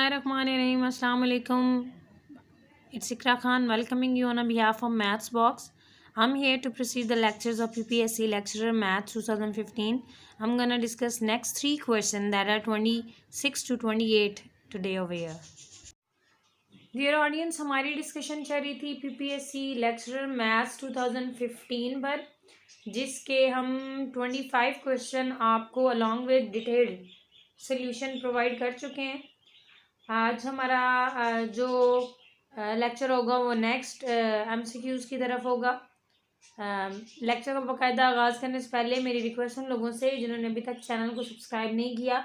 Bismillahirrahmanirrahim. Assalamu alaikum. It's Ikra Khan welcoming you on behalf of Maths Box. I'm here to proceed the lectures of PPSC Lecturer Maths 2015. I'm going to discuss next three questions that are 26 to 28 today over here. Dear audience, हमारी discussion चल रही थी PPSC Lecturer Maths 2015 पर, जिसके हम 25 question आपको along with detailed solution provide कर चुके हैं। आज हमारा जो लेक्चर होगा वो नेक्स्ट MCQs की तरफ होगा। लेक्चर का बाकायदा आगाज़ करने से पहले मेरी रिक्वेस्ट उन लोगों से जिन्होंने अभी तक चैनल को सब्सक्राइब नहीं किया,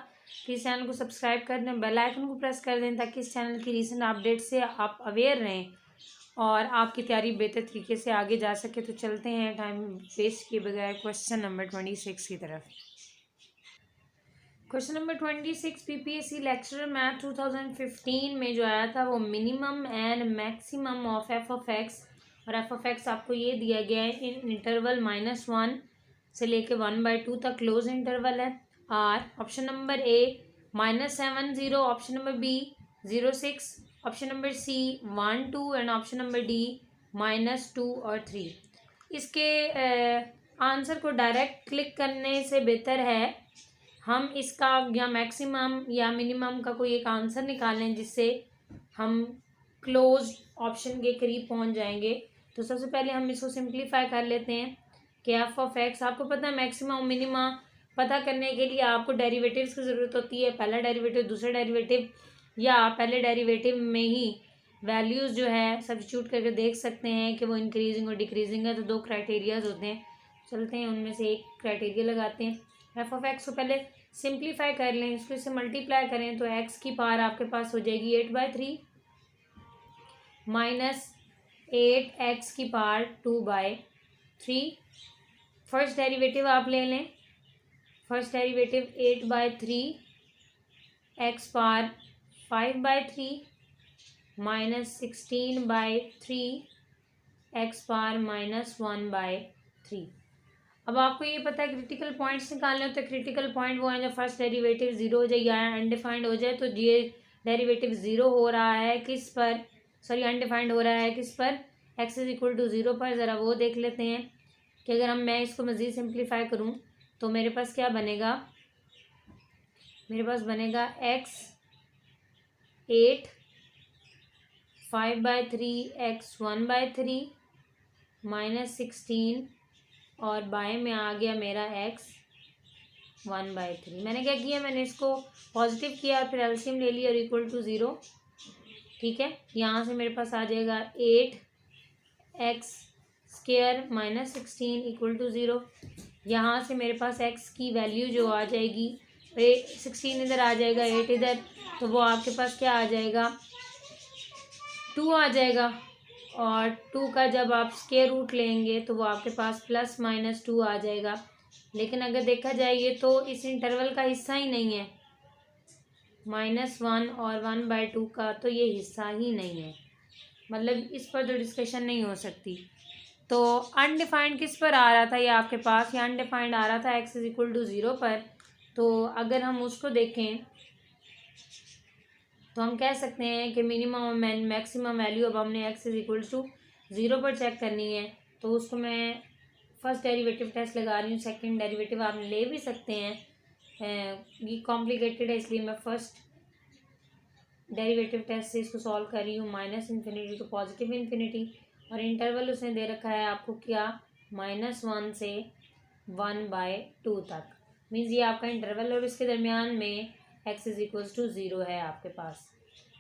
प्लीज़ चैनल को सब्सक्राइब कर दें, बेल आइकन को प्रेस कर दें ताकि इस चैनल की रीसेंट अपडेट से आप अवेयर रहें और आपकी तैयारी बेहतर तरीके से आगे जा सके। तो चलते हैं टाइम वेस्ट किए बगैर क्वेश्चन नंबर 26 की तरफ। Question number 26 PPSC lecturer math 2015 में जो आया था वो minimum and maximum of F of x, और एफ ऑफ एक्स आपको ये दिया गया है इन इंटरवल -1 से लेके 1/2 तक क्लोज इंटरवल है। आर option number A -7 0, option number B 0 6, option number C 1 2 and option number D -2 और 3। इसके आंसर को डायरेक्ट क्लिक करने से बेहतर है हम इसका या मैक्सिमम या मिनिमम का कोई एक आंसर निकालें जिससे हम क्लोज ऑप्शन के करीब पहुंच जाएंगे। तो सबसे पहले हम इसको सिंप्लीफाई कर लेते हैं कि एफ ऑफ एक्स, आपको पता है मैक्सिमम और मिनिमा पता करने के लिए आपको डेरिवेटिव्स की ज़रूरत होती है। पहला डेरिवेटिव, दूसरा डेरिवेटिव, या पहले डेरिवेटिव में ही वैल्यूज़ जो है सब्स्टिट्यूट करके देख सकते हैं कि वो इंक्रीजिंग और डिक्रीजिंग है। तो दो क्राइटेरियाज होते हैं, चलते हैं उनमें से एक क्राइटेरिया लगाते हैं। एफ ऑफ एक्स को पहले सिंप्लीफाई कर लें, इसको इससे मल्टीप्लाई करें तो एक्स की पावर आपके पास हो जाएगी 8/3 -8x की पावर 2/3। फर्स्ट डेरिवेटिव आप ले लें, first derivative 8/3 x power 5/3 -16/3 x power -1/3। अब आपको ये पता है क्रिटिकल पॉइंट्स निकालने होते हैं। क्रिटिकल पॉइंट वो हैं जब फर्स्ट डेरिवेटिव 0 हो जाए या अनडिफाइंड हो जाए। तो ये डेरिवेटिव 0 हो रहा है किस पर, सॉरी अनडिफाइंड हो रहा है किस पर, x इज इक्वल टू 0 पर। ज़रा वो देख लेते हैं कि अगर मैं इसको मज़ीद सिंप्लीफाई करूँ तो मेरे पास क्या बनेगा। मेरे पास बनेगा x 8 5/3 x 1/3 -16 और बाएं में आ गया मेरा x 1/3। मैंने क्या किया, मैंने इसको पॉजिटिव किया और फिर एलसीएम ले लिया और इक्वल टू 0। ठीक है, यहाँ से मेरे पास आ जाएगा 8x² -16 इक्वल टू 0। यहाँ से मेरे पास x की वैल्यू जो आ जाएगी, 16 इधर आ जाएगा, 8 इधर, तो वो आपके पास क्या आ जाएगा 2 आ जाएगा। और 2 का जब आप स्क्वायर रूट लेंगे तो वो आपके पास +-2 आ जाएगा। लेकिन अगर देखा जाए ये तो इस इंटरवल का हिस्सा ही नहीं है, -1 और 1/2 का तो ये हिस्सा ही नहीं है, मतलब इस पर तो डिस्कशन नहीं हो सकती। तो अनडिफाइंड किस पर आ रहा था ये आपके पास, ये अनडिफाइंड आ रहा था x इज इक्वल टू 0 पर। तो अगर हम उसको देखें तो हम कह सकते हैं कि मिनिमम और मैक्सिमम वैल्यू अब हमने x इज इक्वल टू 0 पर चेक करनी है। तो उसको मैं फर्स्ट डेरिवेटिव टेस्ट लगा रही हूँ, सेकंड डेरिवेटिव आप ले भी सकते हैं, ये कॉम्प्लिकेटेड है इसलिए मैं फर्स्ट डेरिवेटिव टेस्ट से इसको सॉल्व कर रही हूँ। -∞ टू +∞, और इंटरवल उसने दे रखा है आपको क्या, -1 से 1/2 तक। मीन्स ये आपका इंटरवल और इसके दरमियान में x इज इक्वल टू 0 है आपके पास।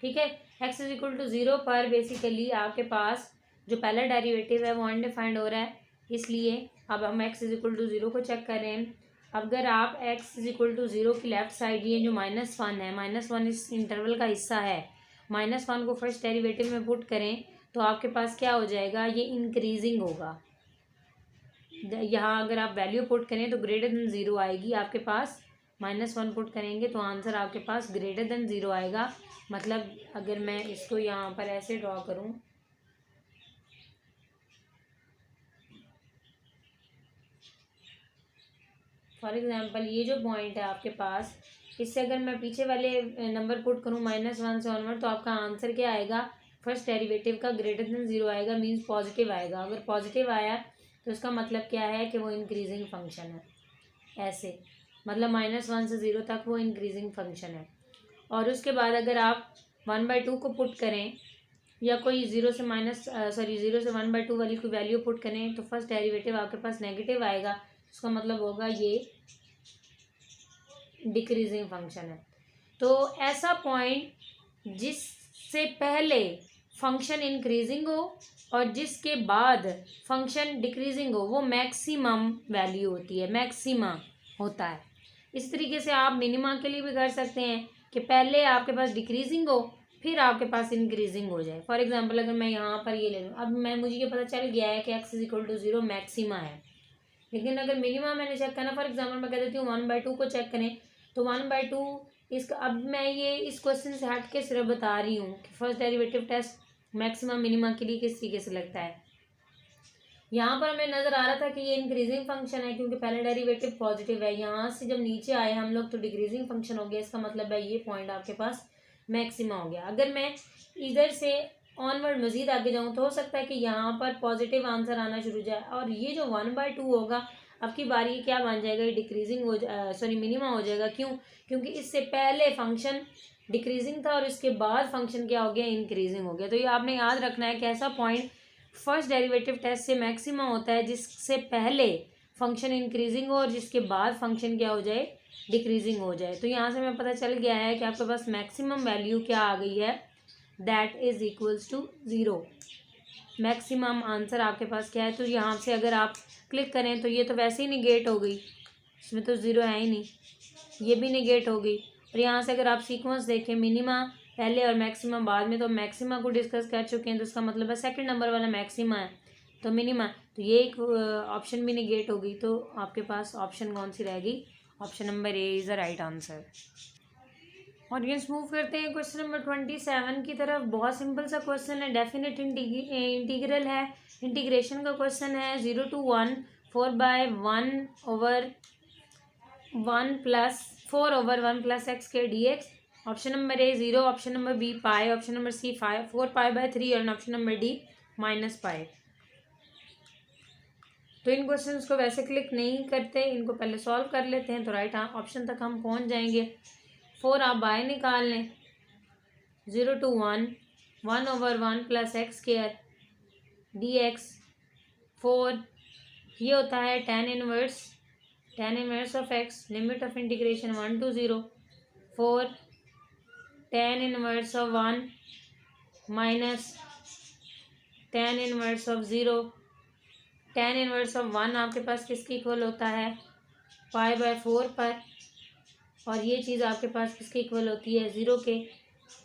ठीक है, x इज इक्वल टू 0 पर बेसिकली आपके पास जो पहला डेरिवेटिव है वो अनडिफाइंड हो रहा है, इसलिए अब हम x इज इक्वल टू 0 को चेक कर रहे हैं। अगर आप x इज इक्वल टू 0 की लेफ्ट साइड, ये जो -1 है, -1 इस इंटरवल का हिस्सा है, -1 को फर्स्ट डेरिवेटिव में पुट करें तो आपके पास क्या हो जाएगा, ये इंक्रीजिंग होगा। यहाँ अगर आप वैल्यू पुट करें तो ग्रेटर देन 0 आएगी आपके पास, -1 पुट करेंगे तो आंसर आपके पास ग्रेटर देन 0 आएगा। मतलब अगर मैं इसको यहाँ पर ऐसे ड्रॉ करूँ, फॉर एग्जांपल ये जो पॉइंट है आपके पास, इससे अगर मैं पीछे वाले नंबर पुट करूँ -1 से ऑनवर्ड, तो आपका आंसर क्या आएगा, फर्स्ट डेरिवेटिव का ग्रेटर देन 0 आएगा, मीन्स पॉजिटिव आएगा। अगर पॉजिटिव आया तो इसका मतलब क्या है कि वो इंक्रीजिंग फंक्शन है। ऐसे मतलब -1 से 0 तक वो इंक्रीजिंग फंक्शन है। और उसके बाद अगर आप 1/2 को पुट करें या कोई 0 से 1/2 वाली कोई वैल्यू पुट करें, तो फर्स्ट डेरिवेटिव आपके पास नेगेटिव आएगा। उसका मतलब होगा ये डिक्रीजिंग फंक्शन है। तो ऐसा पॉइंट जिससे पहले फंक्शन इंक्रीजिंग हो और जिसके बाद फंक्शन डिक्रीजिंग हो, वो मैक्सिमम वैल्यू होती है, मैक्सिमा होता है। इस तरीके से आप मिनिमा के लिए भी कर सकते हैं कि पहले आपके पास डिक्रीजिंग हो, फिर आपके पास इंक्रीजिंग हो जाए। फॉर एग्जांपल अगर मैं यहाँ पर ये ले लूँ, अब मुझे ये पता चल गया है कि x = 0 मैक्सिमा है, लेकिन अगर मिनिमा मैंने चेक करना, फॉर एग्जांपल मैं कह देती हूँ 1/2 को चेक करें, तो 1/2 इसका, अब मैं ये इस क्वेश्चन से हट के सिर्फ बता रही हूँ कि first derivative test maximum minima के लिए किस तरीके से लगता है। यहाँ पर हमें नजर आ रहा था कि ये इंक्रीजिंग फंक्शन है क्योंकि पहले डेरिवेटिव पॉजिटिव है। यहाँ से जब नीचे आए हम लोग तो डिक्रीजिंग फंक्शन हो गया, इसका मतलब है ये पॉइंट आपके पास मैक्सिमा हो गया। अगर मैं इधर से ऑनवर्ड मजीद आगे जाऊँ तो हो सकता है कि यहाँ पर पॉजिटिव आंसर आना शुरू हो जाए, और ये जो 1/2 होगा आपकी बारी क्या बन जाएगा, ये डिक्रीजिंग हो मिनिमा हो जाएगा। क्यों? क्योंकि इससे पहले फंक्शन डिक्रीजिंग था और इसके बाद फंक्शन क्या हो गया, इंक्रीजिंग हो गया। तो ये आपने याद रखना है कि ऐसा पॉइंट फर्स्ट डेरिवेटिव टेस्ट से मैक्सिमम होता है जिससे पहले फंक्शन इंक्रीजिंग हो और जिसके बाद फंक्शन क्या हो जाए, डिक्रीजिंग हो जाए। तो यहाँ से हमें पता चल गया है कि आपके पास मैक्सिमम वैल्यू क्या आ गई है, that is equals to 0। Maximum answer आपके पास क्या है, तो यहाँ से अगर आप क्लिक करें तो ये तो वैसे ही निगेट हो गई, इसमें तो 0 है ही नहीं, ये भी निगेट हो गई। और यहाँ से अगर आप सीक्वेंस देखें, मिनिमा पहले और मैक्सिमम बाद में, तो मैक्सिमा को डिस्कस कर चुके हैं, तो इसका मतलब है सेकंड नंबर वाला मैक्सिमा है तो मिनिमा, तो ये एक ऑप्शन भी निगेट हो गई। तो आपके पास ऑप्शन कौन सी रहेगी, option number A is the right answer. Audience move करते हैं क्वेश्चन नंबर 27 की तरफ। बहुत सिंपल सा क्वेश्चन है, डेफिनेट इंटीग्रल है, इंटीग्रेशन का क्वेश्चन है। 0 to 1 4/1/1 + 4/1 + x² dx। Option number A 0, option number B pi, option number C 4π/3 और ऑप्शन नंबर डी -π। तो इन क्वेश्चंस को वैसे क्लिक नहीं करते, इनको पहले सॉल्व कर लेते हैं तो राइट ऑप्शन तक हम पहुंच जाएंगे। 4 आप बाय निकाल लें, 0 to 1 1/1 + x² dx। 4 ये होता है tan inverse of x, limit of integration 1 to 0। 4 tan inverse of 1 minus tan inverse of 0। tan inverse of 1 आपके पास किसके इक्वल होता है, π/4 पर, और ये चीज़ आपके पास किसके इक्वल होती है, 0 के।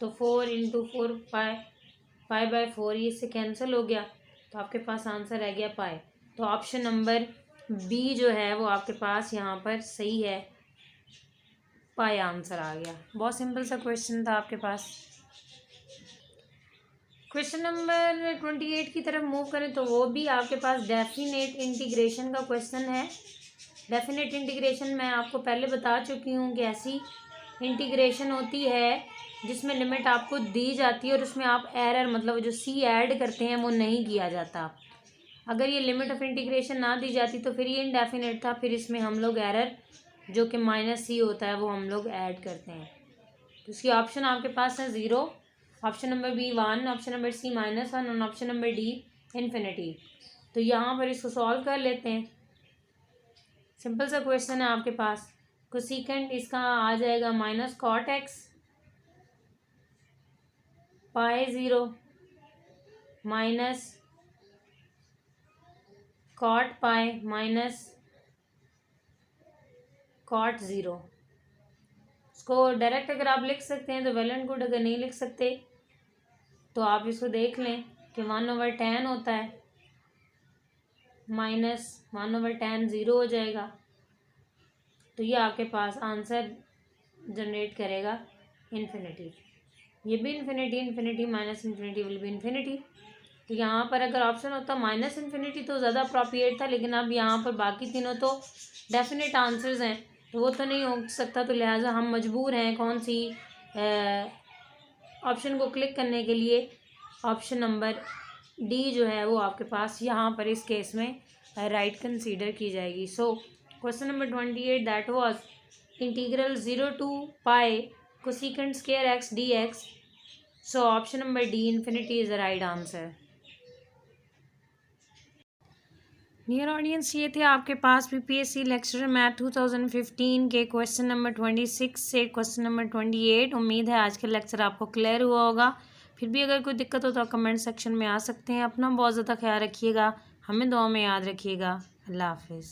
तो 4 × 4 π/4, ये इससे कैंसिल हो गया, तो आपके पास आंसर रह गया पाई। तो ऑप्शन नंबर बी जो है वो आपके पास यहाँ पर सही है, पाई आंसर आ गया। बहुत सिंपल सा क्वेश्चन था आपके पास। क्वेश्चन नंबर 28 की तरफ मूव करें तो वो भी आपके पास डेफिनेट इंटीग्रेशन का क्वेश्चन है। डेफिनेट इंटीग्रेशन मैं आपको पहले बता चुकी हूँ कि ऐसी इंटीग्रेशन होती है जिसमें लिमिट आपको दी जाती है और उसमें आप एरर मतलब जो सी ऐड करते हैं वो नहीं किया जाता। अगर ये लिमिट ऑफ इंटीग्रेशन ना दी जाती तो फिर ये इनडेफिनेट था, फिर इसमें हम लोग एरर जो कि -c होता है वो हम लोग ऐड करते हैं। तो इसकी ऑप्शन आपके पास है 0, option number B 1, option number C -1 और ऑप्शन नंबर डी इन्फिनिटी। तो यहाँ पर इसको सॉल्व कर लेते हैं। सिंपल सा क्वेश्चन है आपके पास। कोसेकेंट इसका आ जाएगा -cot x π0 minus cot π minus cot 0। इसको डायरेक्ट अगर आप लिख सकते हैं तो वेल एंड गुड, अगर नहीं लिख सकते तो आप इसको देख लें कि 1/tan होता है, -1/tan 0 हो जाएगा। तो ये आपके पास आंसर जनरेट करेगा इन्फिनिटी। ये भी infinity minus infinity will be infinity. तो यहाँ पर अगर ऑप्शन होता -∞ तो ज़्यादा अप्रोप्रिएट था, लेकिन अब यहाँ पर बाकी तीनों तो डेफिनेट आंसर्स हैं, तो वो तो नहीं हो सकता, तो लिहाजा हम मजबूर हैं कौन सी ऑप्शन को क्लिक करने के लिए। ऑप्शन नंबर डी जो है वो आपके पास यहाँ पर इस केस में राइट कंसीडर की जाएगी। So question number 28 that was integral 0 to pi cosecant square x d x. So option number D infinity is the right answer. Dear audience, ये थे आपके पास पीपीएससी लेक्चर मैथ 2015 के क्वेश्चन नंबर 26 से question number 28। उम्मीद है आज का lecture आपको क्लियर हुआ होगा। फिर भी अगर कोई दिक्कत हो तो आप कमेंट सेक्शन में आ सकते हैं। अपना बहुत ज़्यादा ख्याल रखिएगा, हमें दुआ में याद रखिएगा। अल्लाह हाफिज़।